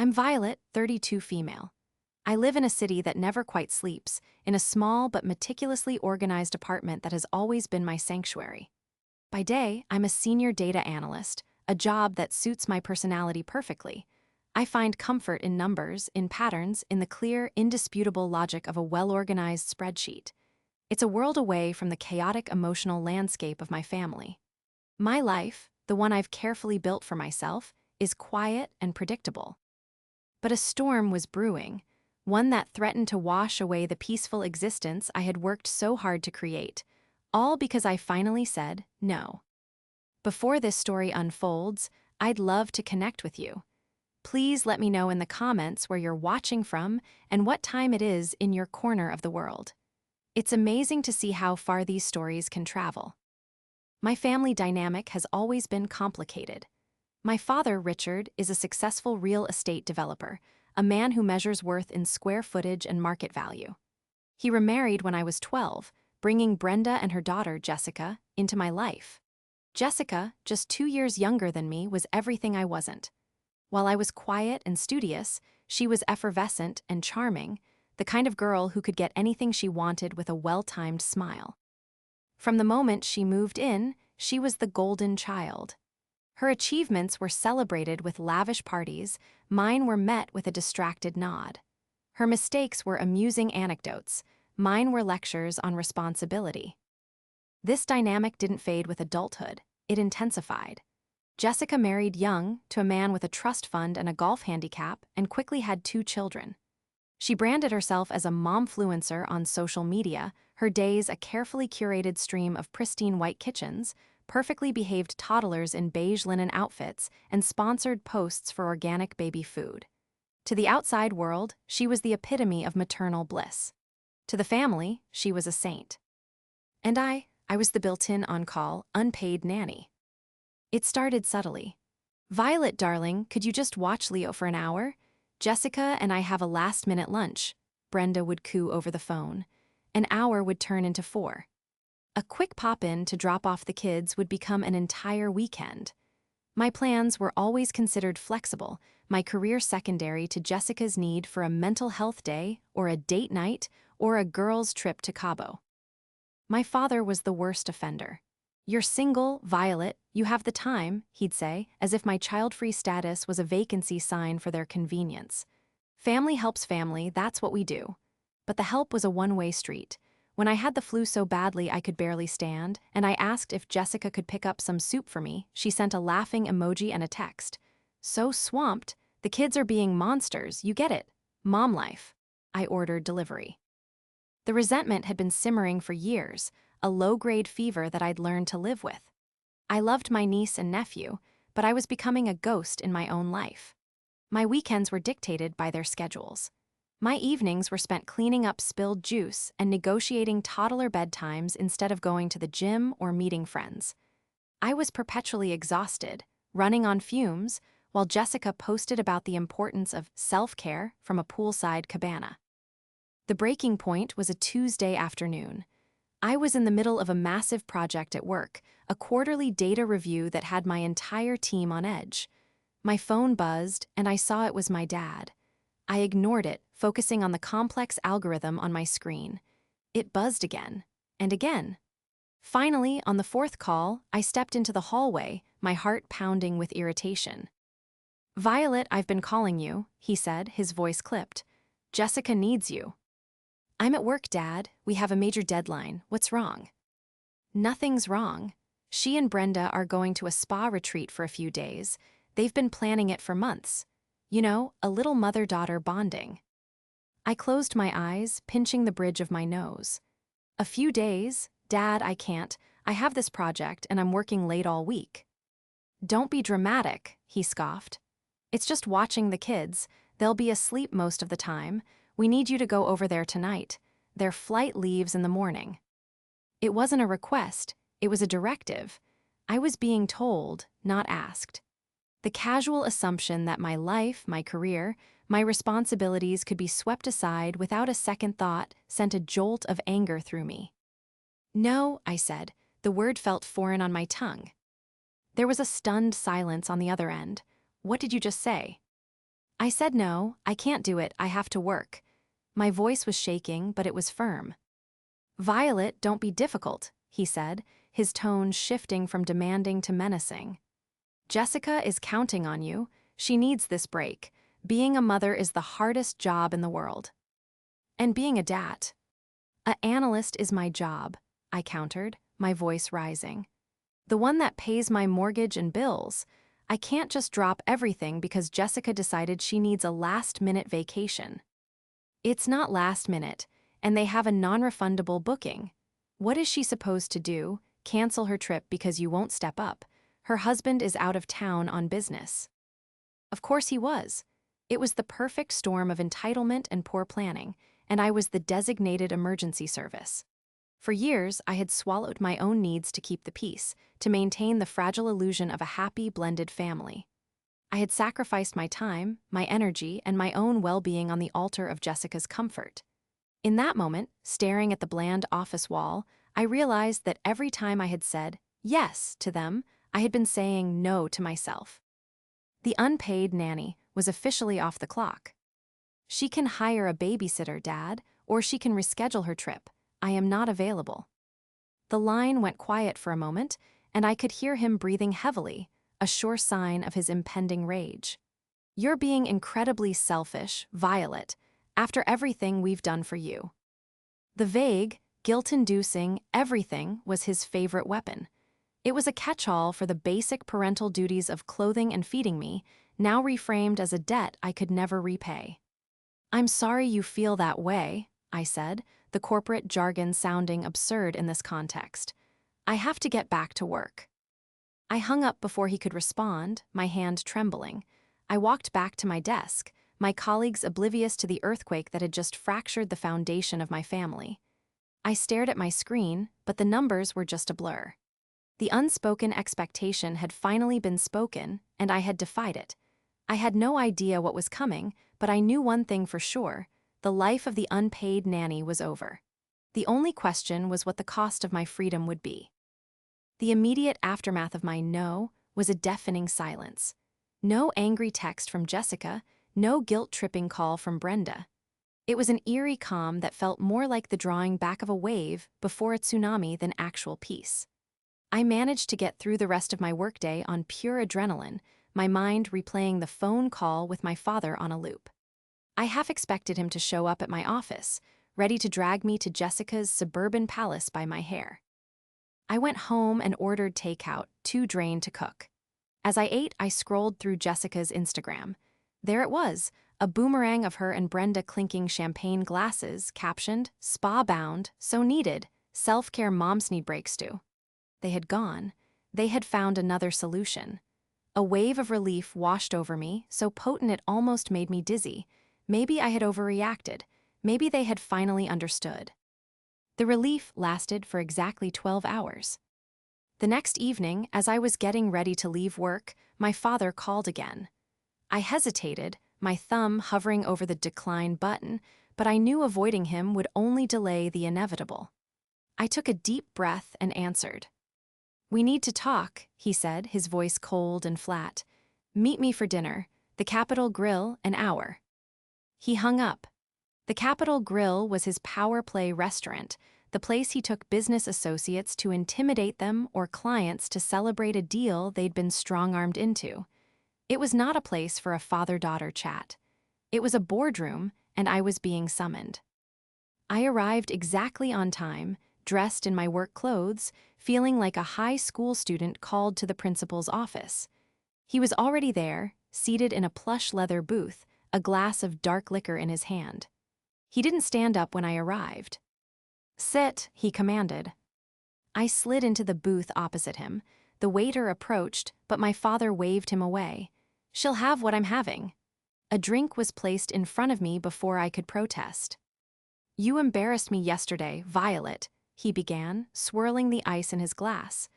I'm Violet, 32 female. I live in a city that never quite sleeps, in a small but meticulously organized apartment that has always been my sanctuary. By day, I'm a senior data analyst, a job that suits my personality perfectly. I find comfort in numbers, in patterns, in the clear, indisputable logic of a well-organized spreadsheet. It's a world away from the chaotic emotional landscape of my family. My life, the one I've carefully built for myself, is quiet and predictable. But a storm was brewing, one that threatened to wash away the peaceful existence I had worked so hard to create, all because I finally said no. Before this story unfolds, I'd love to connect with you. Please let me know in the comments where you're watching from and what time it is in your corner of the world. It's amazing to see how far these stories can travel. My family dynamic has always been complicated. My father, Richard, is a successful real estate developer, a man who measures worth in square footage and market value. He remarried when I was 12, bringing Brenda and her daughter, Jessica, into my life. Jessica, just 2 years younger than me, was everything I wasn't. While I was quiet and studious, she was effervescent and charming, the kind of girl who could get anything she wanted with a well-timed smile. From the moment she moved in, she was the golden child. Her achievements were celebrated with lavish parties, mine were met with a distracted nod. Her mistakes were amusing anecdotes, mine were lectures on responsibility. This dynamic didn't fade with adulthood, it intensified. Jessica married young to a man with a trust fund and a golf handicap and quickly had 2 children. She branded herself as a momfluencer on social media, her days a carefully curated stream of pristine white kitchens, perfectly behaved toddlers in beige linen outfits, and sponsored posts for organic baby food. To the outside world, she was the epitome of maternal bliss. To the family, she was a saint. And I was the built-in on-call, unpaid nanny. It started subtly. "Violet, darling, could you just watch Leo for an hour? Jessica and I have a last-minute lunch," Brenda would coo over the phone. An hour would turn into 4. A quick pop-in to drop off the kids would become an entire weekend. My plans were always considered flexible, my career secondary to Jessica's need for a mental health day or a date night or a girls' trip to Cabo. My father was the worst offender. "You're single, Violet, you have the time," he'd say, as if my child-free status was a vacancy sign for their convenience. Family helps family, that's what we do. But the help was a one-way street. When I had the flu so badly I could barely stand, and I asked if Jessica could pick up some soup for me, she sent a laughing emoji and a text. "So swamped, the kids are being monsters, you get it. Mom life." I ordered delivery. The resentment had been simmering for years, a low-grade fever that I'd learned to live with. I loved my niece and nephew, but I was becoming a ghost in my own life. My weekends were dictated by their schedules. My evenings were spent cleaning up spilled juice and negotiating toddler bedtimes instead of going to the gym or meeting friends. I was perpetually exhausted, running on fumes, while Jessica posted about the importance of self-care from a poolside cabana. The breaking point was a Tuesday afternoon. I was in the middle of a massive project at work, a quarterly data review that had my entire team on edge. My phone buzzed, and I saw it was my dad. I ignored it, focusing on the complex algorithm on my screen. It buzzed again, and again. Finally, on the 4th call, I stepped into the hallway, my heart pounding with irritation. "Violet, I've been calling you," he said, his voice clipped. "Jessica needs you." "I'm at work, Dad. We have a major deadline. What's wrong?" "Nothing's wrong. She and Brenda are going to a spa retreat for a few days. They've been planning it for months. You know, a little mother-daughter bonding." I closed my eyes, pinching the bridge of my nose. "A few days? Dad, I can't. I have this project and I'm working late all week." "Don't be dramatic," he scoffed. "It's just watching the kids. They'll be asleep most of the time. We need you to go over there tonight. Their flight leaves in the morning." It wasn't a request, it was a directive. I was being told, not asked. The casual assumption that my life, my career, my responsibilities could be swept aside without a second thought sent a jolt of anger through me. "No," I said. The word felt foreign on my tongue. There was a stunned silence on the other end. "What did you just say?" I said no, I can't do it, I have to work. My voice was shaking, but it was firm. Violet, don't be difficult, he said, his tone shifting from demanding to menacing. Jessica is counting on you. She needs this break. Being a mother is the hardest job in the world. And being a dad. A analyst is my job, I countered, my voice rising. The one that pays my mortgage and bills. I can't just drop everything because Jessica decided she needs a last-minute vacation. It's not last minute, and they have a non-refundable booking. What is she supposed to do? Cancel her trip because you won't step up? Her husband is out of town on business. Of course he was. It was the perfect storm of entitlement and poor planning, and I was the designated emergency service. For years, I had swallowed my own needs to keep the peace, to maintain the fragile illusion of a happy, blended family. I had sacrificed my time, my energy, and my own well-being on the altar of Jessica's comfort. In that moment, staring at the bland office wall, I realized that every time I had said yes to them, I had been saying no to myself. The unpaid nanny was officially off the clock. She can hire a babysitter, Dad, or she can reschedule her trip. I am not available. The line went quiet for a moment, and I could hear him breathing heavily, a sure sign of his impending rage. You're being incredibly selfish, Violet, after everything we've done for you. The vague, guilt-inducing everything was his favorite weapon. It was a catch-all for the basic parental duties of clothing and feeding me, now reframed as a debt I could never repay. I'm sorry you feel that way, I said, the corporate jargon sounding absurd in this context. I have to get back to work. I hung up before he could respond, my hand trembling. I walked back to my desk, my colleagues oblivious to the earthquake that had just fractured the foundation of my family. I stared at my screen, but the numbers were just a blur. The unspoken expectation had finally been spoken, and I had defied it. I had no idea what was coming, but I knew one thing for sure: the life of the unpaid nanny was over. The only question was what the cost of my freedom would be. The immediate aftermath of my no was a deafening silence. No angry text from Jessica, no guilt-tripping call from Brenda. It was an eerie calm that felt more like the drawing back of a wave before a tsunami than actual peace. I managed to get through the rest of my workday on pure adrenaline, my mind replaying the phone call with my father on a loop. I half expected him to show up at my office, ready to drag me to Jessica's suburban palace by my hair. I went home and ordered takeout, too drained to cook. As I ate, I scrolled through Jessica's Instagram. There it was, a boomerang of her and Brenda clinking champagne glasses, captioned, "Spa-bound, so needed, self-care moms need breaks too." They had gone. They had found another solution. A wave of relief washed over me, so potent it almost made me dizzy. Maybe I had overreacted. Maybe they had finally understood. The relief lasted for exactly 12 hours. The next evening, as I was getting ready to leave work, my father called again. I hesitated, my thumb hovering over the decline button, but I knew avoiding him would only delay the inevitable. I took a deep breath and answered. "We need to talk," he said, his voice cold and flat. "Meet me for dinner, the Capitol Grill, an hour." He hung up. The Capitol Grill was his power play restaurant, the place he took business associates to intimidate them or clients to celebrate a deal they'd been strong-armed into. It was not a place for a father-daughter chat. It was a boardroom, and I was being summoned. I arrived exactly on time, dressed in my work clothes, feeling like a high school student called to the principal's office. He was already there, seated in a plush leather booth, a glass of dark liquor in his hand. He didn't stand up when I arrived. "Sit," he commanded. I slid into the booth opposite him. The waiter approached, but my father waved him away. "She'll have what I'm having." A drink was placed in front of me before I could protest. "You embarrassed me yesterday, Violet," he began, swirling the ice in his glass.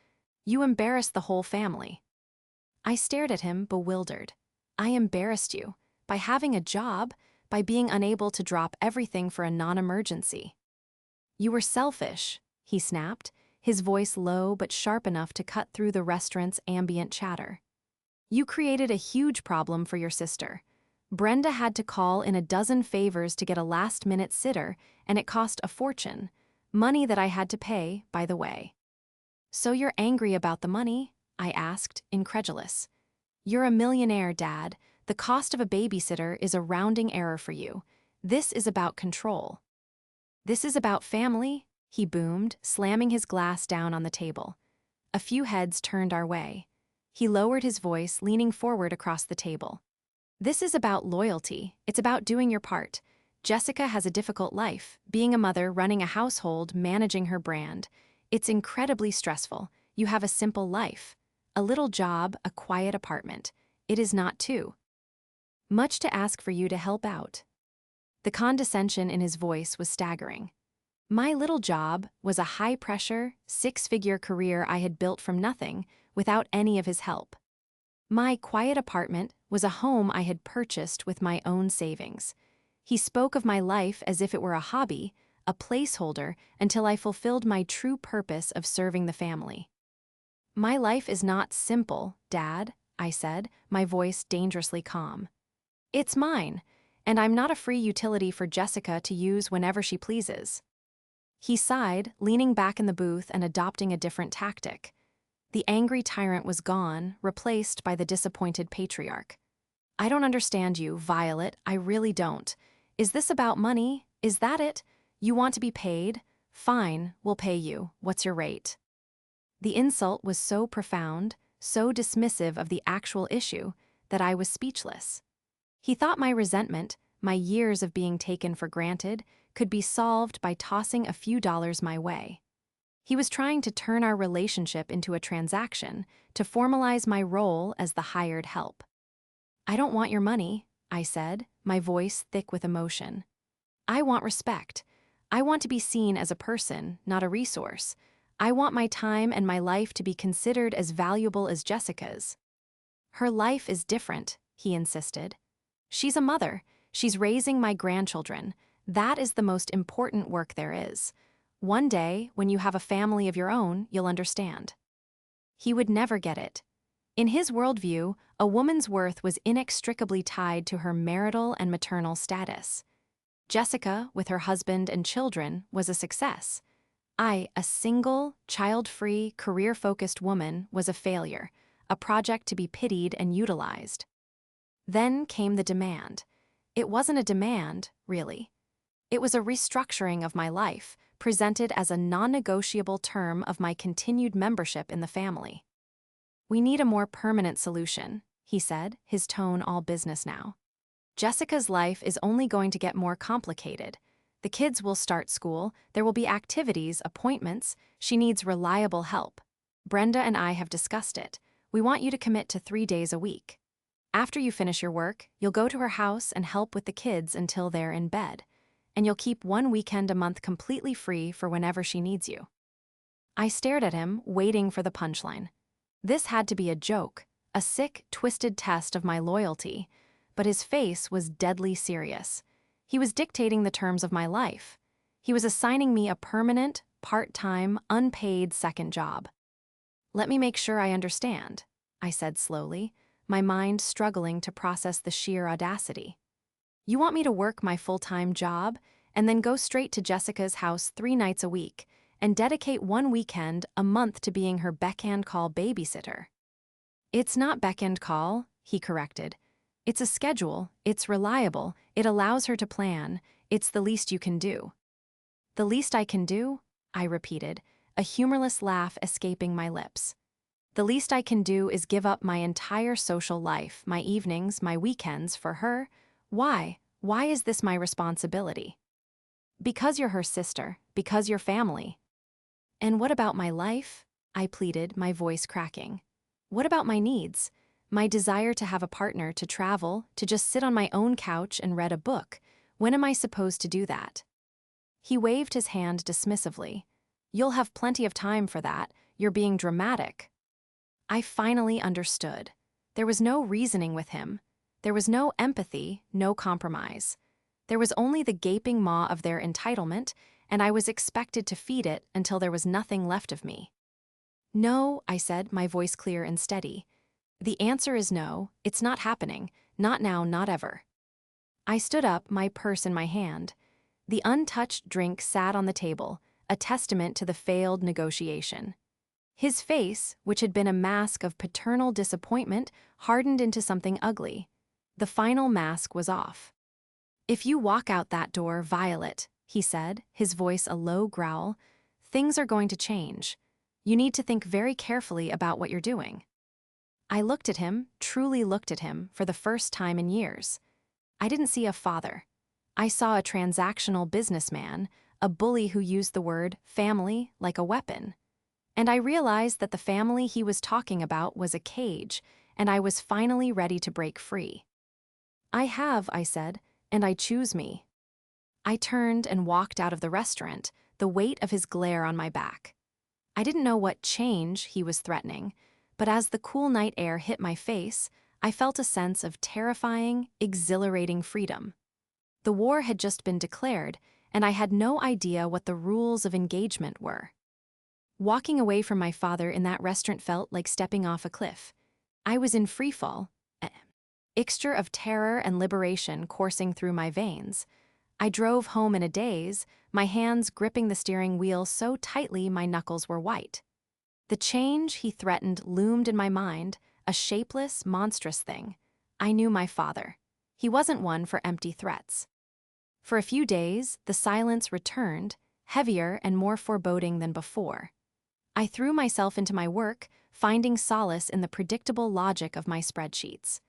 "You embarrassed the whole family." I stared at him, bewildered. I embarrassed you by having a job, by being unable to drop everything for a non-emergency. "You were selfish," he snapped, his voice low but sharp enough to cut through the restaurant's ambient chatter. "You created a huge problem for your sister. Brenda had to call in a dozen favors to get a last-minute sitter, and it cost a fortune. Money that I had to pay, by the way. "So you're angry about the money?" I asked, incredulous. "You're a millionaire, Dad. The cost of a babysitter is a rounding error for you. This is about control." "This is about family," he boomed, slamming his glass down on the table. A few heads turned our way. He lowered his voice, leaning forward across the table. "This is about loyalty. It's about doing your part. Jessica has a difficult life, being a mother, running a household, managing her brand. It's incredibly stressful. You have a simple life. A little job, a quiet apartment. It is not too much to ask for you to help out." The condescension in his voice was staggering. My little job was a high-pressure, six-figure career I had built from nothing, without any of his help. My quiet apartment was a home I had purchased with my own savings. He spoke of my life as if it were a hobby, a placeholder, until I fulfilled my true purpose of serving the family. "My life is not simple, Dad," I said, my voice dangerously calm. "It's mine, and I'm not a free utility for Jessica to use whenever she pleases." He sighed, leaning back in the booth and adopting a different tactic. The angry tyrant was gone, replaced by the disappointed patriarch. "I don't understand you, Violet, I really don't. Is this about money? Is that it? You want to be paid? Fine, we'll pay you. What's your rate?" The insult was so profound, so dismissive of the actual issue, that I was speechless. He thought my resentment, my years of being taken for granted, could be solved by tossing a few dollars my way. He was trying to turn our relationship into a transaction, to formalize my role as the hired help. "I don't want your money," I said, my voice thick with emotion. "I want respect. I want to be seen as a person, not a resource. I want my time and my life to be considered as valuable as Jessica's." "Her life is different," he insisted. "She's a mother. She's raising my grandchildren. That is the most important work there is. One day, when you have a family of your own, you'll understand." He would never get it. In his worldview, a woman's worth was inextricably tied to her marital and maternal status. Jessica, with her husband and children, was a success. I, a single, child-free, career-focused woman, was a failure, a project to be pitied and utilized. Then came the demand. It wasn't a demand, really. It was a restructuring of my life, presented as a non-negotiable term of my continued membership in the family. "We need a more permanent solution," he said, his tone all business now. "Jessica's life is only going to get more complicated. The kids will start school, there will be activities, appointments. She needs reliable help. Brenda and I have discussed it. We want you to commit to 3 days a week. After you finish your work, you'll go to her house and help with the kids until they're in bed. And you'll keep 1 weekend a month completely free for whenever she needs you." I stared at him, waiting for the punchline. This had to be a joke, a sick, twisted test of my loyalty, but his face was deadly serious. He was dictating the terms of my life. He was assigning me a permanent, part-time, unpaid second job. "Let me make sure I understand," I said slowly, my mind struggling to process the sheer audacity. "You want me to work my full-time job and then go straight to Jessica's house 3 nights a week and dedicate 1 weekend a month to being her beck-and-call babysitter?" "It's not beck-and-call," he corrected. "It's a schedule, it's reliable, it allows her to plan, it's the least you can do." "The least I can do?" I repeated, a humorless laugh escaping my lips. "The least I can do is give up my entire social life, my evenings, my weekends, for her? Why? Why is this my responsibility?" "Because you're her sister, because you're family." "And what about my life?" I pleaded, my voice cracking. "What about my needs? My desire to have a partner, to travel, to just sit on my own couch and read a book. When am I supposed to do that?" He waved his hand dismissively. "You'll have plenty of time for that. You're being dramatic." I finally understood. There was no reasoning with him. There was no empathy, no compromise. There was only the gaping maw of their entitlement, and I was expected to feed it until there was nothing left of me. "No," I said, my voice clear and steady. "The answer is no, it's not happening. Not now, not ever." I stood up, my purse in my hand. The untouched drink sat on the table, a testament to the failed negotiation. His face, which had been a mask of paternal disappointment, hardened into something ugly. The final mask was off. "If you walk out that door, Violet," he said, his voice a low growl, "things are going to change. You need to think very carefully about what you're doing." I looked at him, truly looked at him, for the first time in years. I didn't see a father. I saw a transactional businessman, a bully who used the word family like a weapon. And I realized that the family he was talking about was a cage, and I was finally ready to break free. "I have," I said, "and I choose me." I turned and walked out of the restaurant, the weight of his glare on my back. I didn't know what change he was threatening, but as the cool night air hit my face, I felt a sense of terrifying, exhilarating freedom. The war had just been declared, and I had no idea what the rules of engagement were. Walking away from my father in that restaurant felt like stepping off a cliff. I was in freefall, a mixture of terror and liberation coursing through my veins. I drove home in a daze, my hands gripping the steering wheel so tightly my knuckles were white. The change he threatened loomed in my mind, a shapeless, monstrous thing. I knew my father. He wasn't one for empty threats. For a few days, the silence returned, heavier and more foreboding than before. I threw myself into my work, finding solace in the predictable logic of my spreadsheets.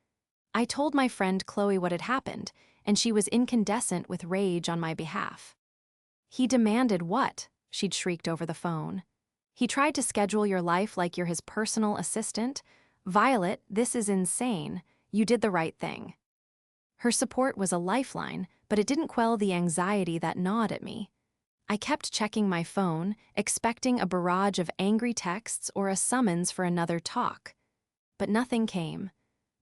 I told my friend Chloe what had happened, and she was incandescent with rage on my behalf. "He demanded what?" she'd shrieked over the phone. "He tried to schedule your life like you're his personal assistant? Violet, this is insane. You did the right thing." Her support was a lifeline, but it didn't quell the anxiety that gnawed at me. I kept checking my phone, expecting a barrage of angry texts or a summons for another talk. But nothing came.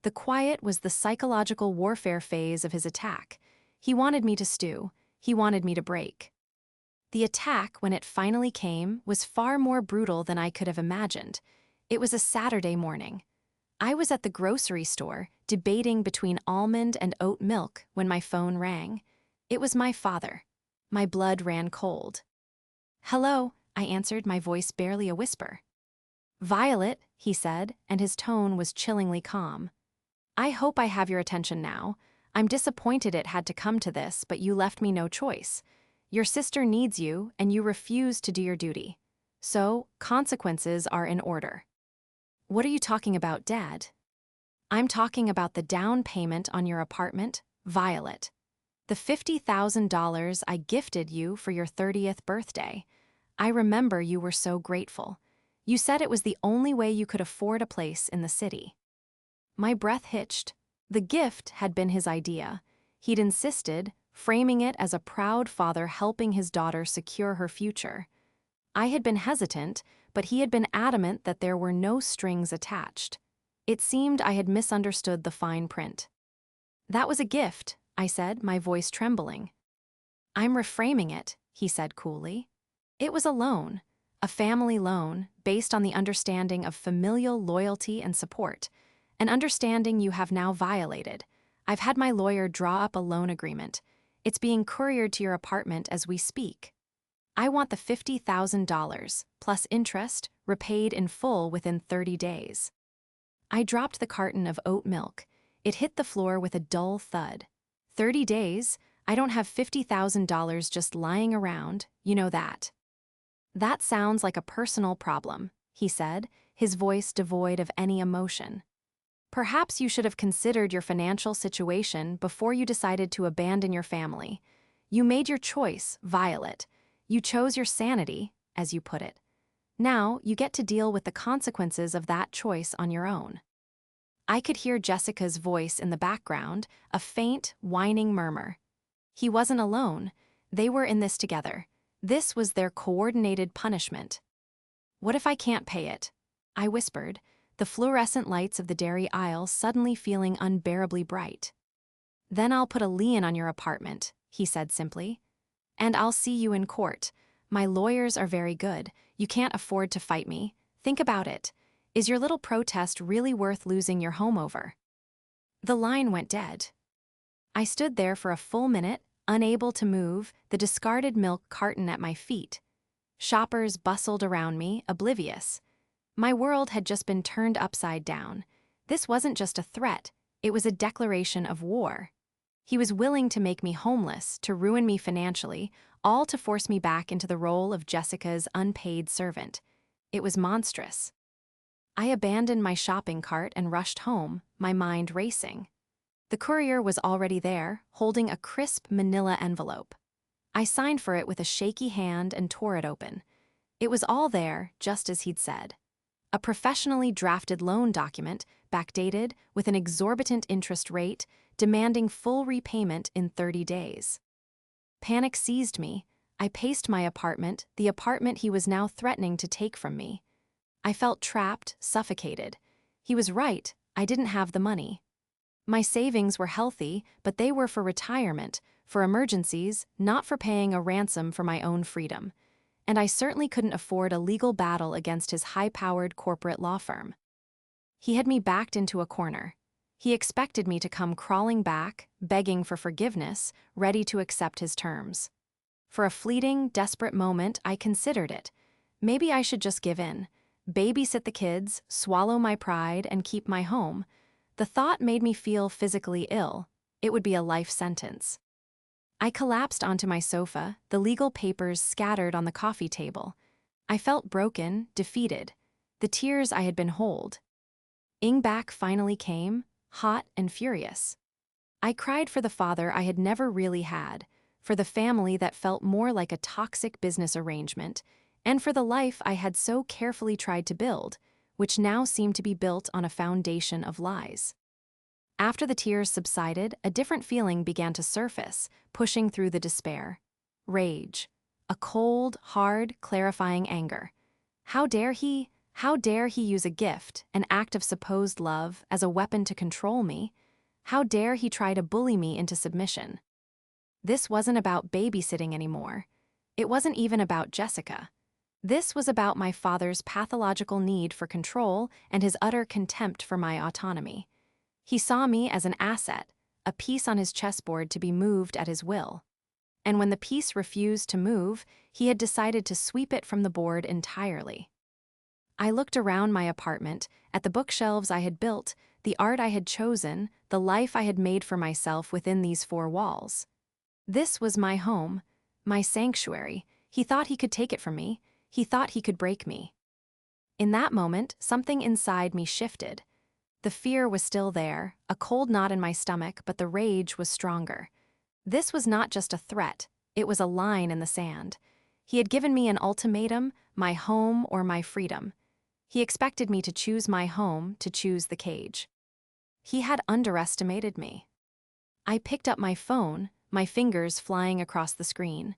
The quiet was the psychological warfare phase of his attack. He wanted me to stew. He wanted me to break. The attack, when it finally came, was far more brutal than I could have imagined. It was a Saturday morning. I was at the grocery store, debating between almond and oat milk when my phone rang. It was my father. My blood ran cold. "Hello," I answered, my voice barely a whisper. "Violet," he said, and his tone was chillingly calm. "I hope I have your attention now. I'm disappointed it had to come to this, but you left me no choice. Your sister needs you, and you refused to do your duty. So, consequences are in order." "What are you talking about, Dad?" "I'm talking about the down payment on your apartment, Violet. The $50,000 I gifted you for your 30th birthday. I remember you were so grateful. You said it was the only way you could afford a place in the city." My breath hitched. The gift had been his idea. He'd insisted, framing it as a proud father helping his daughter secure her future. I had been hesitant, but he had been adamant that there were no strings attached. It seemed I had misunderstood the fine print. "That was a gift," I said, my voice trembling. "I'm reframing it," he said coolly. "It was a loan, a family loan based on the understanding of familial loyalty and support, an understanding you have now violated. I've had my lawyer draw up a loan agreement. It's being couriered to your apartment as we speak. I want the $50,000, plus interest, repaid in full within 30 days. I dropped the carton of oat milk. It hit the floor with a dull thud. 30 days? I don't have $50,000 just lying around, you know that. "That sounds like a personal problem," he said, his voice devoid of any emotion. "Perhaps you should have considered your financial situation before you decided to abandon your family. You made your choice, Violet. You chose your sanity, as you put it. Now you get to deal with the consequences of that choice on your own." I could hear Jessica's voice in the background, a faint, whining murmur. He wasn't alone. They were in this together. This was their coordinated punishment. "What if I can't pay it?" I whispered, the fluorescent lights of the dairy aisle suddenly feeling unbearably bright. "Then I'll put a lien on your apartment," he said simply. "And I'll see you in court. My lawyers are very good. You can't afford to fight me. Think about it. Is your little protest really worth losing your home over?" The line went dead. I stood there for a full minute, unable to move, the discarded milk carton at my feet. Shoppers bustled around me, oblivious. My world had just been turned upside down. This wasn't just a threat, it was a declaration of war. He was willing to make me homeless, to ruin me financially, all to force me back into the role of Jessica's unpaid servant. It was monstrous. I abandoned my shopping cart and rushed home, my mind racing. The courier was already there, holding a crisp manila envelope. I signed for it with a shaky hand and tore it open. It was all there, just as he'd said. A professionally drafted loan document, backdated, with an exorbitant interest rate, demanding full repayment in 30 days. Panic seized me. I paced my apartment, the apartment he was now threatening to take from me. I felt trapped, suffocated. He was right, I didn't have the money. My savings were healthy, but they were for retirement, for emergencies, not for paying a ransom for my own freedom. And I certainly couldn't afford a legal battle against his high-powered corporate law firm. He had me backed into a corner. He expected me to come crawling back, begging for forgiveness, ready to accept his terms. For a fleeting, desperate moment, I considered it. Maybe I should just give in, babysit the kids, swallow my pride, and keep my home. The thought made me feel physically ill. It would be a life sentence. I collapsed onto my sofa, the legal papers scattered on the coffee table. I felt broken, defeated. The tears I had been holding back finally came, hot and furious. I cried for the father I had never really had, for the family that felt more like a toxic business arrangement, and for the life I had so carefully tried to build, which now seemed to be built on a foundation of lies. After the tears subsided, a different feeling began to surface, pushing through the despair. Rage. A cold, hard, clarifying anger. How dare he use a gift, an act of supposed love, as a weapon to control me? How dare he try to bully me into submission? This wasn't about babysitting anymore. It wasn't even about Jessica. This was about my father's pathological need for control and his utter contempt for my autonomy. He saw me as an asset, a piece on his chessboard to be moved at his will. And when the piece refused to move, he had decided to sweep it from the board entirely. I looked around my apartment, at the bookshelves I had built, the art I had chosen, the life I had made for myself within these four walls. This was my home, my sanctuary. He thought he could take it from me. He thought he could break me. In that moment, something inside me shifted. The fear was still there, a cold knot in my stomach, but the rage was stronger. This was not just a threat, it was a line in the sand. He had given me an ultimatum, my home or my freedom. He expected me to choose my home, to choose the cage. He had underestimated me. I picked up my phone, my fingers flying across the screen.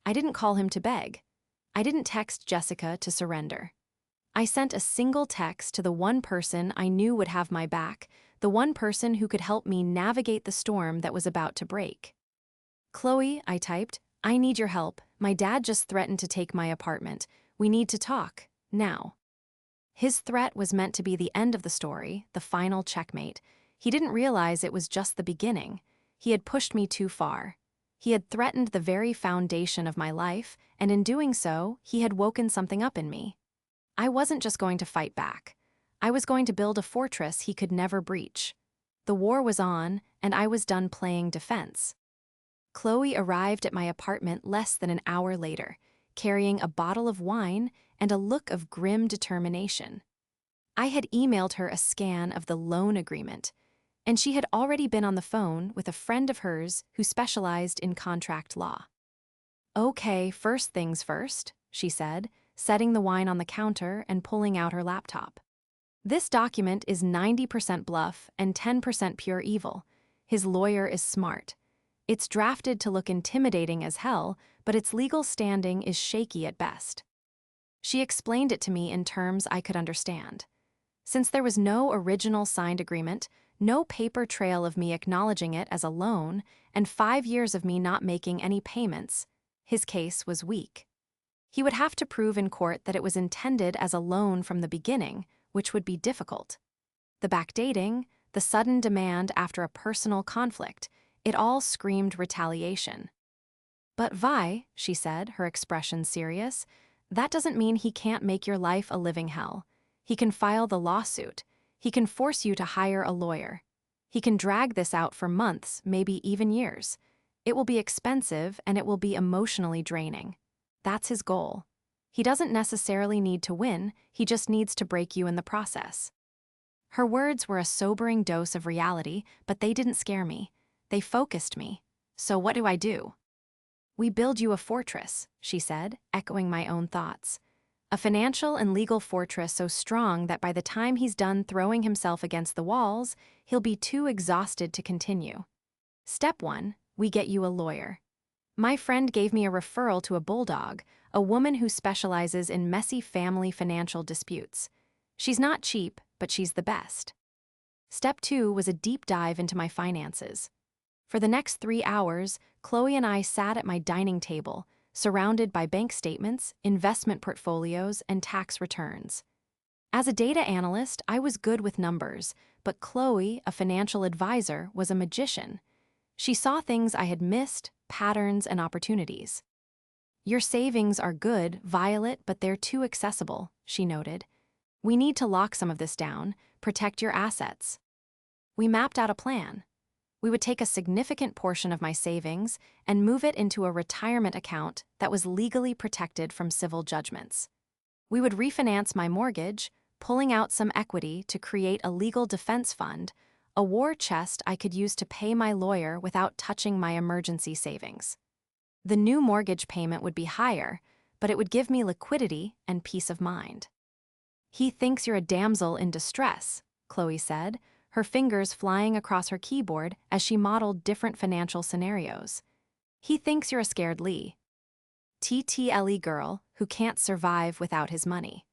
I didn't call him to beg. I didn't text Jessica to surrender. I sent a single text to the one person I knew would have my back, the one person who could help me navigate the storm that was about to break. "Chloe," I typed, "I need your help. My dad just threatened to take my apartment. We need to talk, now." His threat was meant to be the end of the story, the final checkmate. He didn't realize it was just the beginning. He had pushed me too far. He had threatened the very foundation of my life, and in doing so, he had woken something up in me. I wasn't just going to fight back. I was going to build a fortress he could never breach. The war was on, and I was done playing defense. Chloe arrived at my apartment less than an hour later, carrying a bottle of wine and a look of grim determination. I had emailed her a scan of the loan agreement, and she had already been on the phone with a friend of hers who specialized in contract law. "Okay, first things first," she said, setting the wine on the counter and pulling out her laptop. "This document is 90% bluff and 10% pure evil. His lawyer is smart. It's drafted to look intimidating as hell, but its legal standing is shaky at best." She explained it to me in terms I could understand. Since there was no original signed agreement, no paper trail of me acknowledging it as a loan, and 5 years of me not making any payments, his case was weak. He would have to prove in court that it was intended as a loan from the beginning, which would be difficult. The backdating, the sudden demand after a personal conflict, It all screamed retaliation. "But Vi," she said, her expression serious, "that doesn't mean he can't make your life a living hell. He can file the lawsuit. He can force you to hire a lawyer. He can drag this out for months, maybe even years. It will be expensive and it will be emotionally draining. That's his goal. He doesn't necessarily need to win, he just needs to break you in the process." Her words were a sobering dose of reality, but they didn't scare me. They focused me. "So what do I do?" "We build you a fortress," she said, echoing my own thoughts. "A financial and legal fortress so strong that by the time he's done throwing himself against the walls, he'll be too exhausted to continue. Step 1, we get you a lawyer. My friend gave me a referral to a bulldog, a woman who specializes in messy family financial disputes. She's not cheap, but she's the best." Step 2 was a deep dive into my finances. For the next 3 hours, Chloe and I sat at my dining table, surrounded by bank statements, investment portfolios, and tax returns. As a data analyst, I was good with numbers, but Chloe, a financial advisor, was a magician. She saw things I had missed, patterns, and opportunities. "Your savings are good, Violet, but they're too accessible," she noted. "We need to lock some of this down, protect your assets." We mapped out a plan. We would take a significant portion of my savings and move it into a retirement account that was legally protected from civil judgments. We would refinance my mortgage, pulling out some equity to create a legal defense fund, a war chest I could use to pay my lawyer without touching my emergency savings. The new mortgage payment would be higher, but it would give me liquidity and peace of mind. "He thinks you're a damsel in distress," Chloe said, her fingers flying across her keyboard as she modeled different financial scenarios. "He thinks you're a scared TTLE girl who can't survive without his money.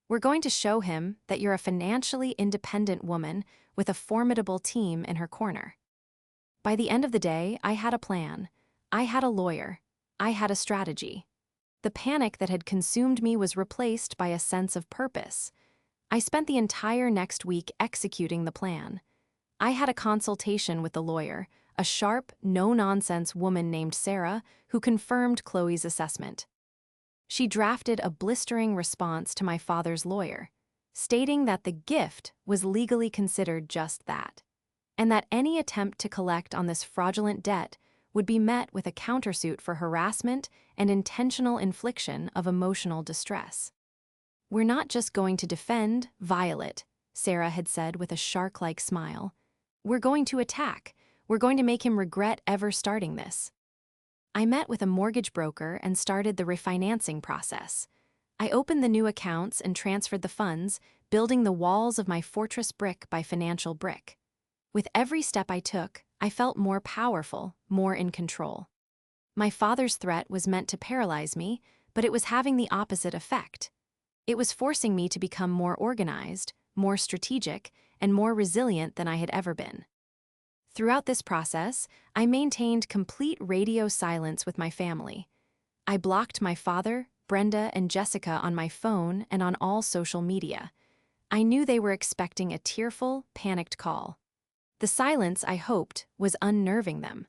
We're going to show him that you're a financially independent woman with a formidable team in her corner." By the end of the day, I had a plan. I had a lawyer. I had a strategy. The panic that had consumed me was replaced by a sense of purpose. I spent the entire next week executing the plan. I had a consultation with the lawyer, a sharp, no-nonsense woman named Sarah, who confirmed Chloe's assessment. She drafted a blistering response to my father's lawyer, stating that the gift was legally considered just that, and that any attempt to collect on this fraudulent debt would be met with a countersuit for harassment and intentional infliction of emotional distress. "We're not just going to defend, Violet," Sarah had said with a shark-like smile. "We're going to attack. We're going to make him regret ever starting this." I met with a mortgage broker and started the refinancing process. I opened the new accounts and transferred the funds, building the walls of my fortress brick by financial brick. With every step I took, I felt more powerful, more in control. My father's threat was meant to paralyze me, but it was having the opposite effect. It was forcing me to become more organized, more strategic, and more resilient than I had ever been. Throughout this process, I maintained complete radio silence with my family. I blocked my father, Brenda, and Jessica on my phone and on all social media. I knew they were expecting a tearful, panicked call. The silence, I hoped, was unnerving them.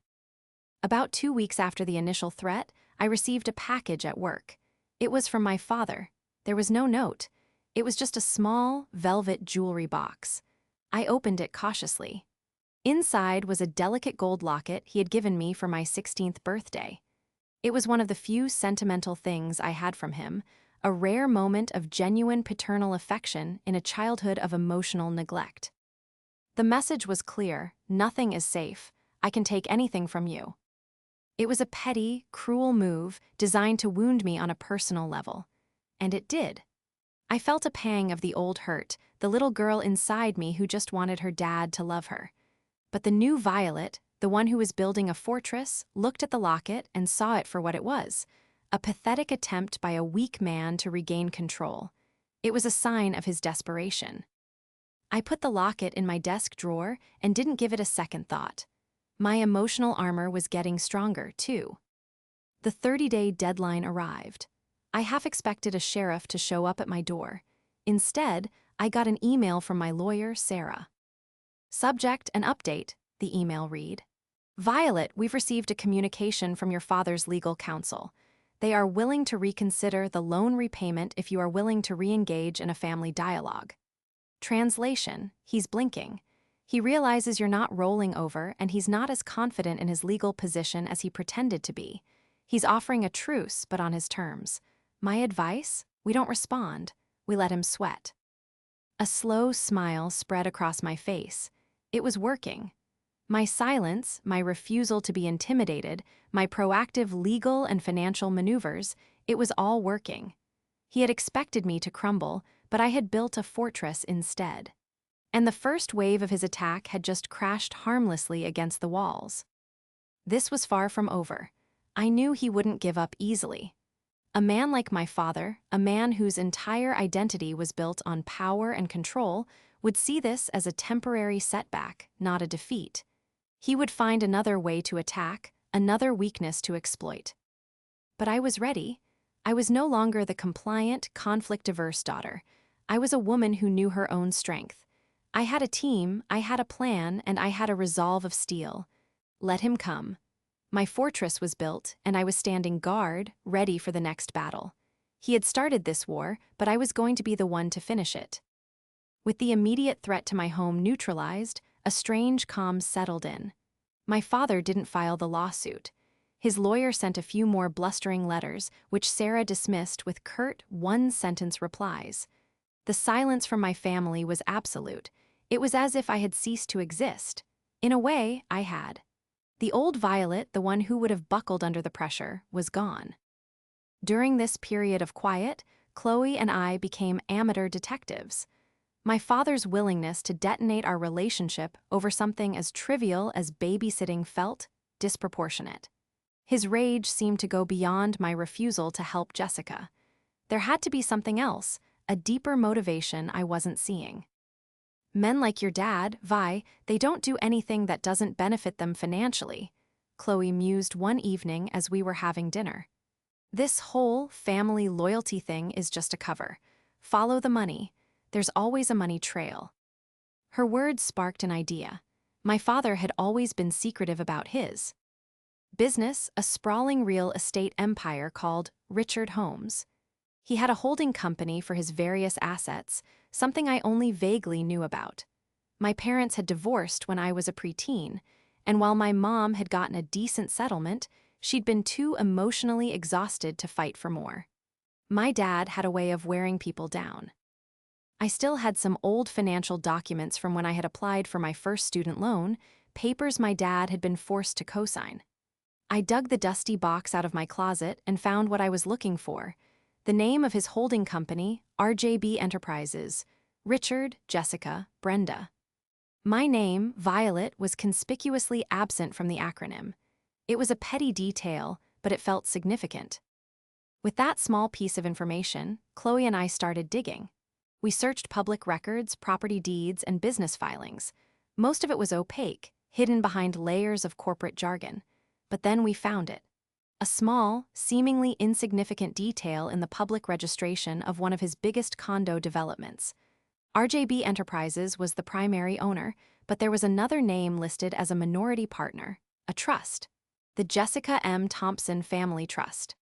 About 2 weeks after the initial threat, I received a package at work. It was from my father. There was no note. It was just a small, velvet jewelry box. I opened it cautiously. Inside was a delicate gold locket he had given me for my 16th birthday. It was one of the few sentimental things I had from him, a rare moment of genuine paternal affection in a childhood of emotional neglect. The message was clear: nothing is safe. I can take anything from you. It was a petty, cruel move designed to wound me on a personal level. And it did. I felt a pang of the old hurt, the little girl inside me who just wanted her dad to love her. But the new Violet, the one who was building a fortress, looked at the locket and saw it for what it was, a pathetic attempt by a weak man to regain control. It was a sign of his desperation. I put the locket in my desk drawer and didn't give it a second thought. My emotional armor was getting stronger, too. The 30-day deadline arrived. I half expected a sheriff to show up at my door. Instead, I got an email from my lawyer, Sarah. "Subject and update," the email read. "Violet, we've received a communication from your father's legal counsel. They are willing to reconsider the loan repayment if you are willing to re-engage in a family dialogue." Translation: he's blinking. He realizes you're not rolling over, and he's not as confident in his legal position as he pretended to be. He's offering a truce, but on his terms. My advice? We don't respond. We let him sweat. A slow smile spread across my face. It was working. My silence, my refusal to be intimidated, my proactive legal and financial maneuvers, it was all working. He had expected me to crumble, but I had built a fortress instead. And the first wave of his attack had just crashed harmlessly against the walls. This was far from over. I knew he wouldn't give up easily. A man like my father, a man whose entire identity was built on power and control, would see this as a temporary setback, not a defeat. He would find another way to attack, another weakness to exploit. But I was ready. I was no longer the compliant, conflict-averse daughter. I was a woman who knew her own strength. I had a team, I had a plan, and I had a resolve of steel. Let him come. My fortress was built, and I was standing guard, ready for the next battle. He had started this war, but I was going to be the one to finish it. With the immediate threat to my home neutralized, a strange calm settled in. My father didn't file the lawsuit. His lawyer sent a few more blustering letters, which Sarah dismissed with curt, one-sentence replies. The silence from my family was absolute. It was as if I had ceased to exist. In a way, I had. The old Violet, the one who would have buckled under the pressure, was gone. During this period of quiet, Chloe and I became amateur detectives. My father's willingness to detonate our relationship over something as trivial as babysitting felt disproportionate. His rage seemed to go beyond my refusal to help Jessica. There had to be something else, a deeper motivation I wasn't seeing. "Men like your dad, Vi, they don't do anything that doesn't benefit them financially," Chloe mused one evening as we were having dinner. "This whole family loyalty thing is just a cover. Follow the money. There's always a money trail." Her words sparked an idea. My father had always been secretive about his business, a sprawling real estate empire called Richard Homes. He had a holding company for his various assets, something I only vaguely knew about. My parents had divorced when I was a preteen, and while my mom had gotten a decent settlement, she'd been too emotionally exhausted to fight for more. My dad had a way of wearing people down. I still had some old financial documents from when I had applied for my first student loan, papers my dad had been forced to co-sign. I dug the dusty box out of my closet and found what I was looking for. The name of his holding company, RJB Enterprises, Richard, Jessica, Brenda. My name, Violet, was conspicuously absent from the acronym. It was a petty detail, but it felt significant. With that small piece of information, Chloe and I started digging. We searched public records, property deeds, and business filings. Most of it was opaque, hidden behind layers of corporate jargon. But then we found it. A small, seemingly insignificant detail in the public registration of one of his biggest condo developments. RJB Enterprises was the primary owner, but there was another name listed as a minority partner, a trust, the Jessica M. Thompson Family Trust.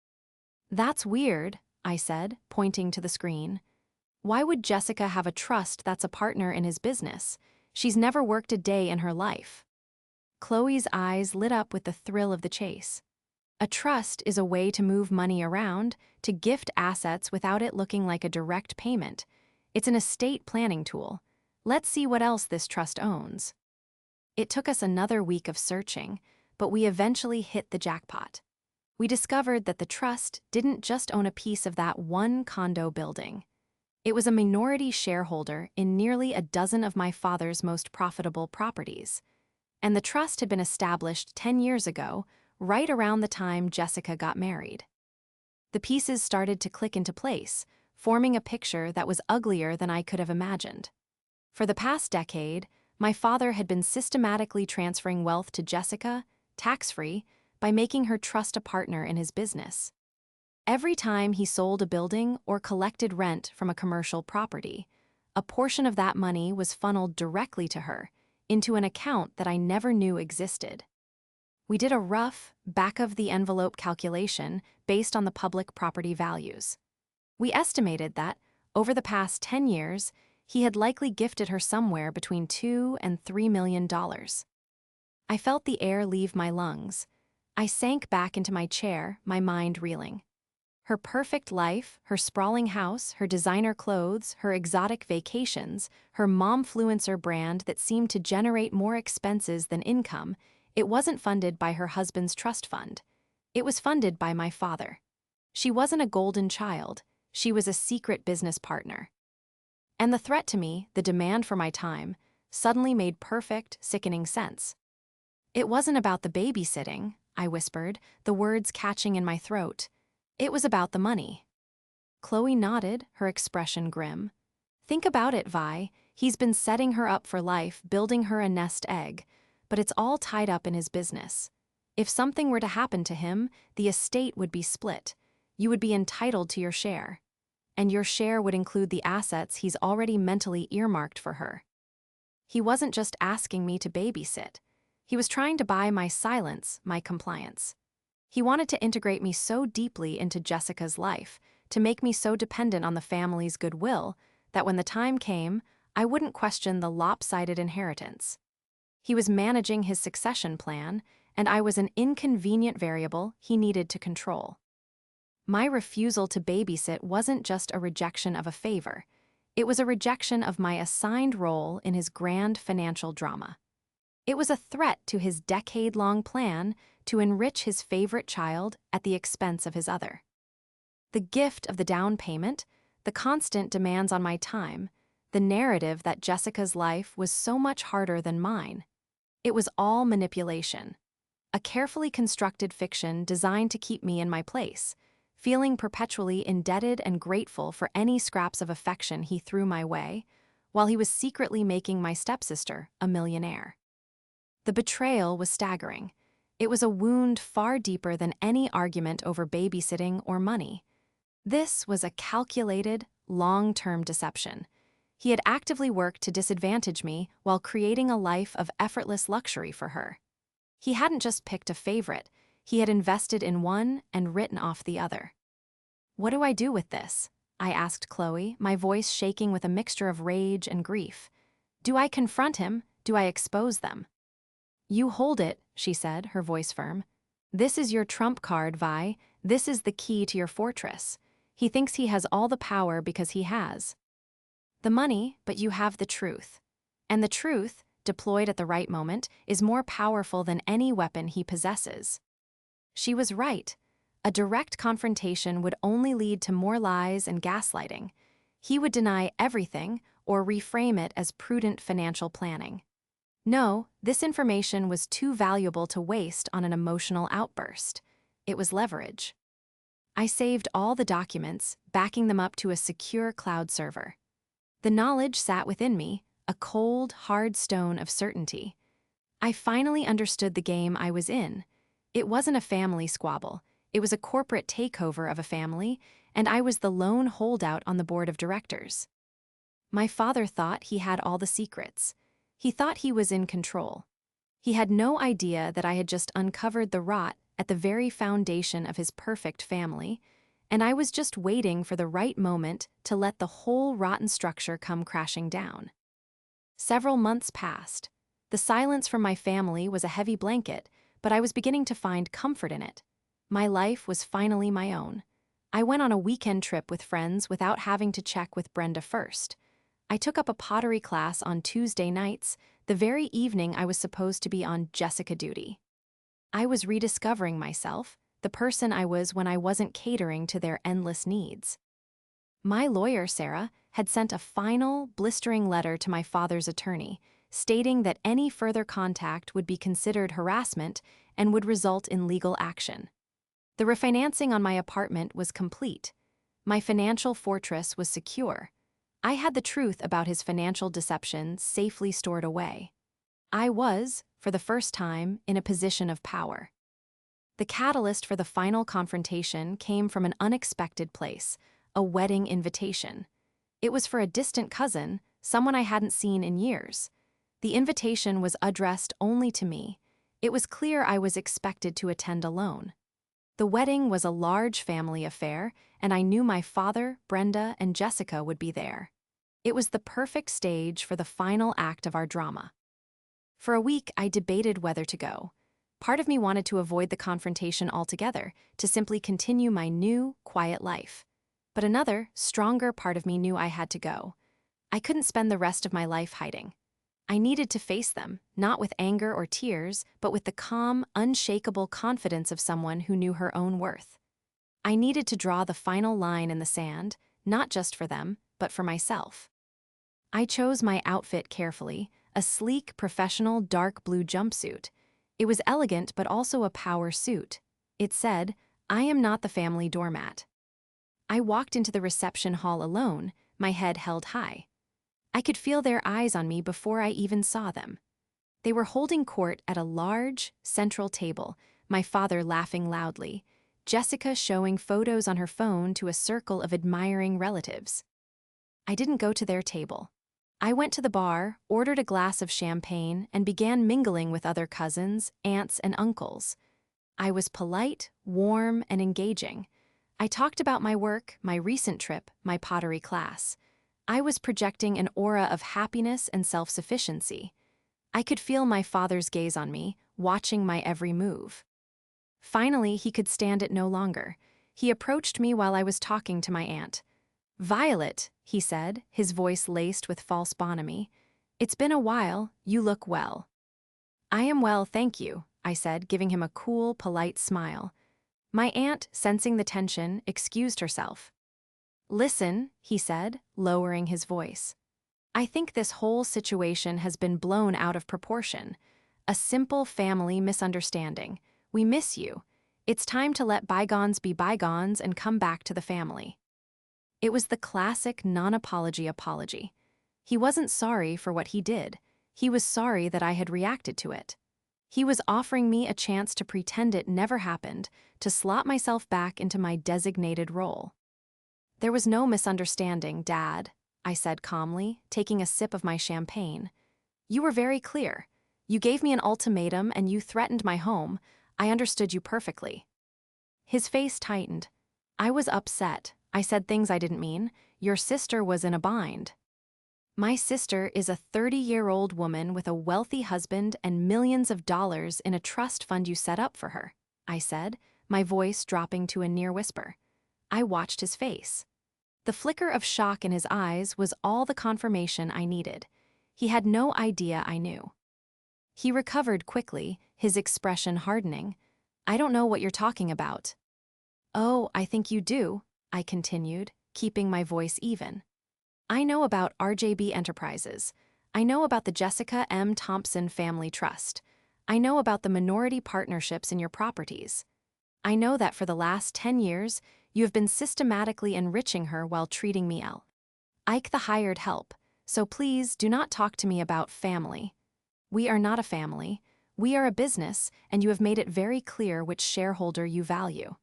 "That's weird," I said, pointing to the screen. "Why would Jessica have a trust that's a partner in his business? She's never worked a day in her life." Chloe's eyes lit up with the thrill of the chase. A trust is a way to move money around, to gift assets without it looking like a direct payment. It's an estate planning tool. Let's see what else this trust owns. It took us another week of searching, but we eventually hit the jackpot. We discovered that the trust didn't just own a piece of that one condo building. It was a minority shareholder in nearly a dozen of my father's most profitable properties. And the trust had been established 10 years ago, right around the time Jessica got married. The pieces started to click into place, forming a picture that was uglier than I could have imagined. For the past decade, my father had been systematically transferring wealth to Jessica, tax-free, by making her trust a partner in his business. Every time he sold a building or collected rent from a commercial property, a portion of that money was funneled directly to her, into an account that I never knew existed. We did a rough, back-of-the-envelope calculation based on the public property values. We estimated that, over the past 10 years, he had likely gifted her somewhere between $2 and $3 million. I felt the air leave my lungs. I sank back into my chair, my mind reeling. Her perfect life, her sprawling house, her designer clothes, her exotic vacations, her momfluencer brand that seemed to generate more expenses than income, it wasn't funded by her husband's trust fund. It was funded by my father. She wasn't a golden child. She was a secret business partner. And the threat to me, the demand for my time, suddenly made perfect, sickening sense. It wasn't about the babysitting, I whispered, the words catching in my throat. It was about the money. Chloe nodded, her expression grim. Think about it, Vi. He's been setting her up for life, building her a nest egg, but it's all tied up in his business. If something were to happen to him, the estate would be split. You would be entitled to your share. And your share would include the assets he's already mentally earmarked for her. He wasn't just asking me to babysit. He was trying to buy my silence, my compliance. He wanted to integrate me so deeply into Jessica's life, to make me so dependent on the family's goodwill, that when the time came, I wouldn't question the lopsided inheritance. He was managing his succession plan, and I was an inconvenient variable he needed to control. My refusal to babysit wasn't just a rejection of a favor. It was a rejection of my assigned role in his grand financial drama. It was a threat to his decade-long plan to enrich his favorite child at the expense of his other. The gift of the down payment, the constant demands on my time, the narrative that Jessica's life was so much harder than mine. It was all manipulation. A carefully constructed fiction designed to keep me in my place, feeling perpetually indebted and grateful for any scraps of affection he threw my way, while he was secretly making my stepsister a millionaire. The betrayal was staggering. It was a wound far deeper than any argument over babysitting or money. This was a calculated, long-term deception. He had actively worked to disadvantage me while creating a life of effortless luxury for her. He hadn't just picked a favorite, he had invested in one and written off the other. What do I do with this? I asked Chloe, my voice shaking with a mixture of rage and grief. Do I confront him? Do I expose them? You hold it, she said, her voice firm. This is your trump card, Vi. This is the key to your fortress. He thinks he has all the power because he has the money, but you have the truth. And the truth, deployed at the right moment, is more powerful than any weapon he possesses. She was right. A direct confrontation would only lead to more lies and gaslighting. He would deny everything or reframe it as prudent financial planning. No, this information was too valuable to waste on an emotional outburst. It was leverage. I saved all the documents, backing them up to a secure cloud server. The knowledge sat within me, a cold, hard stone of certainty. I finally understood the game I was in. It wasn't a family squabble. It was a corporate takeover of a family, and I was the lone holdout on the board of directors. My father thought he had all the secrets. He thought he was in control. He had no idea that I had just uncovered the rot at the very foundation of his perfect family, and I was just waiting for the right moment to let the whole rotten structure come crashing down. Several months passed. The silence from my family was a heavy blanket, but I was beginning to find comfort in it. My life was finally my own. I went on a weekend trip with friends without having to check with Brenda first. I took up a pottery class on Tuesday nights, the very evening I was supposed to be on Jessica duty. I was rediscovering myself, the person I was when I wasn't catering to their endless needs. My lawyer, Sarah, had sent a final, blistering letter to my father's attorney, stating that any further contact would be considered harassment and would result in legal action. The refinancing on my apartment was complete. My financial fortress was secure. I had the truth about his financial deception safely stored away. I was, for the first time, in a position of power. The catalyst for the final confrontation came from an unexpected place, a wedding invitation. It was for a distant cousin, someone I hadn't seen in years. The invitation was addressed only to me. It was clear I was expected to attend alone. The wedding was a large family affair, and I knew my father, Brenda, and Jessica would be there. It was the perfect stage for the final act of our drama. For a week, I debated whether to go. Part of me wanted to avoid the confrontation altogether, to simply continue my new, quiet life. But another, stronger part of me knew I had to go. I couldn't spend the rest of my life hiding. I needed to face them, not with anger or tears, but with the calm, unshakable confidence of someone who knew her own worth. I needed to draw the final line in the sand, not just for them, but for myself. I chose my outfit carefully, a sleek, professional dark blue jumpsuit. It was elegant but also a power suit. It said, "I am not the family doormat." I walked into the reception hall alone, my head held high. I could feel their eyes on me before I even saw them. They were holding court at a large, central table, my father laughing loudly, Jessica showing photos on her phone to a circle of admiring relatives. I didn't go to their table. I went to the bar, ordered a glass of champagne, and began mingling with other cousins, aunts, and uncles. I was polite, warm, and engaging. I talked about my work, my recent trip, my pottery class. I was projecting an aura of happiness and self-sufficiency. I could feel my father's gaze on me, watching my every move. Finally, he could stand it no longer. He approached me while I was talking to my aunt. "Violet," he said, his voice laced with false bonhomie, "it's been a while, you look well." "I am well, thank you," I said, giving him a cool, polite smile. My aunt, sensing the tension, excused herself. "Listen," he said, lowering his voice. "I think this whole situation has been blown out of proportion. A simple family misunderstanding. We miss you. It's time to let bygones be bygones and come back to the family." It was the classic non-apology apology. He wasn't sorry for what he did. He was sorry that I had reacted to it. He was offering me a chance to pretend it never happened, to slot myself back into my designated role. "There was no misunderstanding, Dad," I said calmly, taking a sip of my champagne. "You were very clear. You gave me an ultimatum and you threatened my home. I understood you perfectly." His face tightened. "I was upset. I said things I didn't mean. Your sister was in a bind." "My sister is a 30-year-old woman with a wealthy husband and millions of dollars in a trust fund you set up for her," I said, my voice dropping to a near whisper. I watched his face. The flicker of shock in his eyes was all the confirmation I needed. He had no idea I knew. He recovered quickly, his expression hardening. "I don't know what you're talking about." "Oh, I think you do," I continued, keeping my voice even. "I know about RJB Enterprises. I know about the Jessica M. Thompson Family Trust. I know about the minority partnerships in your properties. I know that for the last 10 years, you have been systematically enriching her while treating me ill. Ike the hired help, so please do not talk to me about family. We are not a family. We are a business, and you have made it very clear which shareholder you value."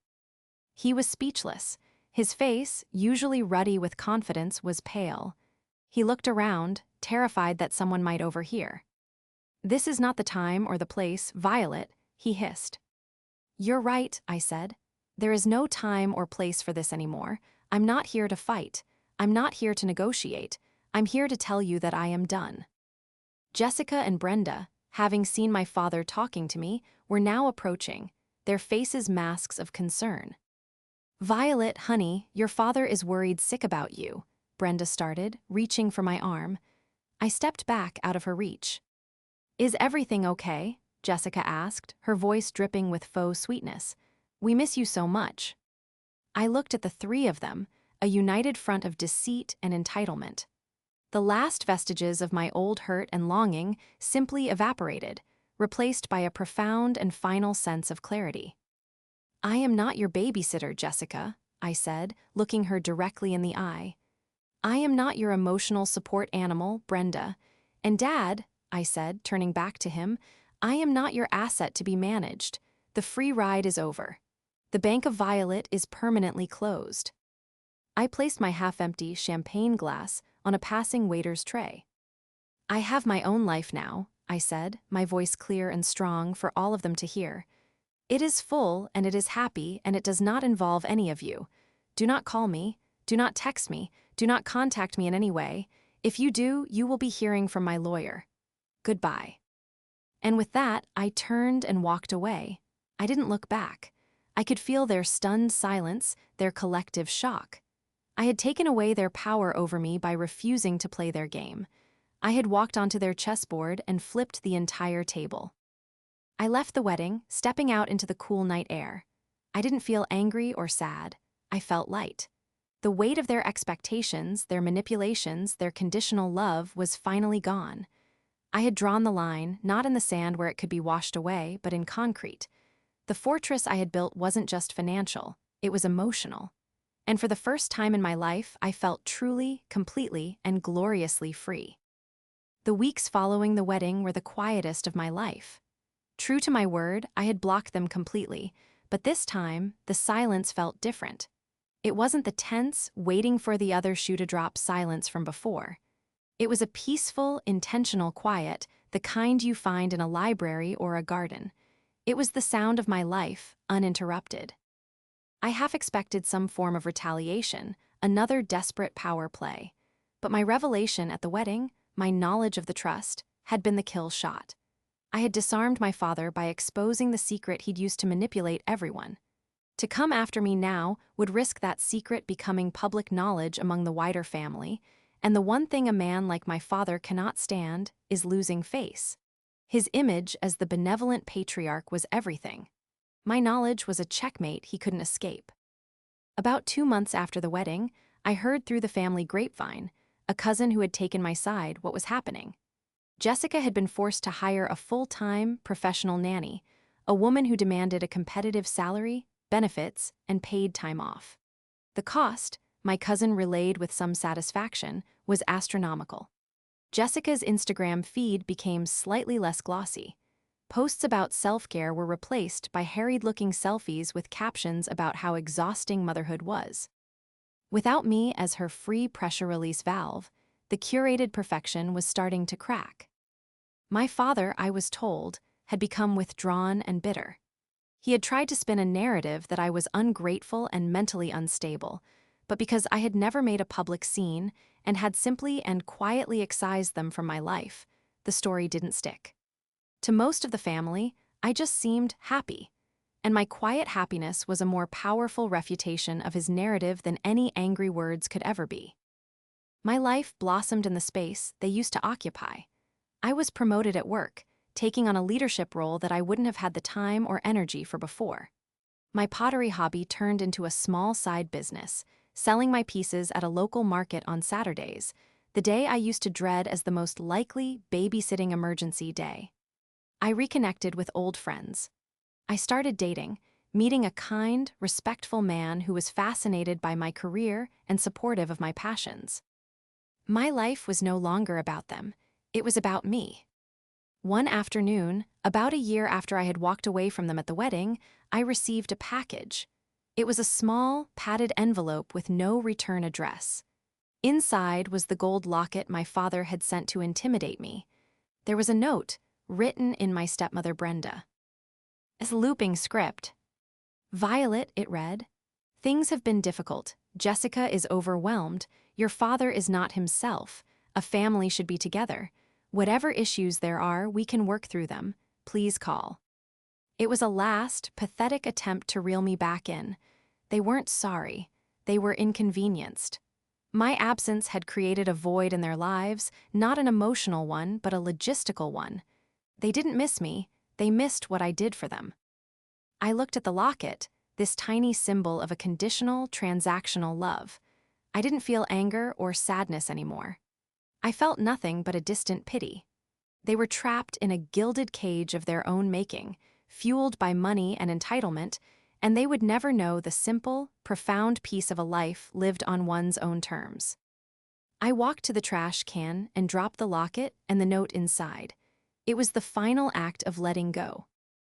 He was speechless. His face, usually ruddy with confidence, was pale. He looked around, terrified that someone might overhear. "This is not the time or the place, Violet," he hissed. "You're right," I said. "There is no time or place for this anymore. I'm not here to fight. I'm not here to negotiate. I'm here to tell you that I am done." Jessica and Brenda, having seen my father talking to me, were now approaching, their faces masks of concern. "Violet, honey, your father is worried sick about you," Brenda started, reaching for my arm. I stepped back out of her reach. "Is everything okay?" Jessica asked, her voice dripping with faux sweetness. "We miss you so much." I looked at the three of them, a united front of deceit and entitlement. The last vestiges of my old hurt and longing simply evaporated, replaced by a profound and final sense of clarity. "I am not your babysitter, Jessica," I said, looking her directly in the eye. "I am not your emotional support animal, Brenda. And Dad," I said, turning back to him, "I am not your asset to be managed. The free ride is over. The Bank of Violet is permanently closed." I placed my half-empty champagne glass on a passing waiter's tray. "I have my own life now," I said, my voice clear and strong for all of them to hear. It is full and it is happy and it does not involve any of you. Do not call me, do not text me, do not contact me in any way. If you do, you will be hearing from my lawyer. Goodbye. And with that, I turned and walked away. I didn't look back. I could feel their stunned silence, their collective shock. I had taken away their power over me by refusing to play their game. I had walked onto their chessboard and flipped the entire table. I left the wedding, stepping out into the cool night air. I didn't feel angry or sad. I felt light. The weight of their expectations, their manipulations, their conditional love was finally gone. I had drawn the line, not in the sand where it could be washed away, but in concrete. The fortress I had built wasn't just financial, it was emotional. And for the first time in my life, I felt truly, completely, and gloriously free. The weeks following the wedding were the quietest of my life. True to my word, I had blocked them completely, but this time, the silence felt different. It wasn't the tense, waiting for the other shoe to drop silence from before. It was a peaceful, intentional quiet, the kind you find in a library or a garden. It was the sound of my life, uninterrupted. I half expected some form of retaliation, another desperate power play. But my revelation at the wedding, my knowledge of the trust, had been the kill shot. I had disarmed my father by exposing the secret he'd used to manipulate everyone. To come after me now would risk that secret becoming public knowledge among the wider family, and the one thing a man like my father cannot stand is losing face. His image as the benevolent patriarch was everything. My knowledge was a checkmate he couldn't escape. About 2 months after the wedding, I heard through the family grapevine, a cousin who had taken my side, what was happening. Jessica had been forced to hire a full-time, professional nanny, a woman who demanded a competitive salary, benefits, and paid time off. The cost, my cousin relayed with some satisfaction, was astronomical. Jessica's Instagram feed became slightly less glossy. Posts about self-care were replaced by harried-looking selfies with captions about how exhausting motherhood was. Without me as her free pressure release valve, the curated perfection was starting to crack. My father, I was told, had become withdrawn and bitter. He had tried to spin a narrative that I was ungrateful and mentally unstable, but because I had never made a public scene and had simply and quietly excised them from my life, the story didn't stick. To most of the family, I just seemed happy, and my quiet happiness was a more powerful refutation of his narrative than any angry words could ever be. My life blossomed in the space they used to occupy. I was promoted at work, taking on a leadership role that I wouldn't have had the time or energy for before. My pottery hobby turned into a small side business, selling my pieces at a local market on Saturdays, the day I used to dread as the most likely babysitting emergency day. I reconnected with old friends. I started dating, meeting a kind, respectful man who was fascinated by my career and supportive of my passions. My life was no longer about them. It was about me. One afternoon, about a year after I had walked away from them at the wedding, I received a package. It was a small, padded envelope with no return address. Inside was the gold locket my father had sent to intimidate me. There was a note, written in my stepmother Brenda. As looping script. Violet, it read. Things have been difficult. Jessica is overwhelmed. Your father is not himself. A family should be together. Whatever issues there are, we can work through them. Please call. It was a last, pathetic attempt to reel me back in. They weren't sorry. They were inconvenienced. My absence had created a void in their lives, not an emotional one, but a logistical one. They didn't miss me. They missed what I did for them. I looked at the locket, this tiny symbol of a conditional, transactional love. I didn't feel anger or sadness anymore. I felt nothing but a distant pity. They were trapped in a gilded cage of their own making, fueled by money and entitlement, and they would never know the simple, profound peace of a life lived on one's own terms. I walked to the trash can and dropped the locket and the note inside. It was the final act of letting go.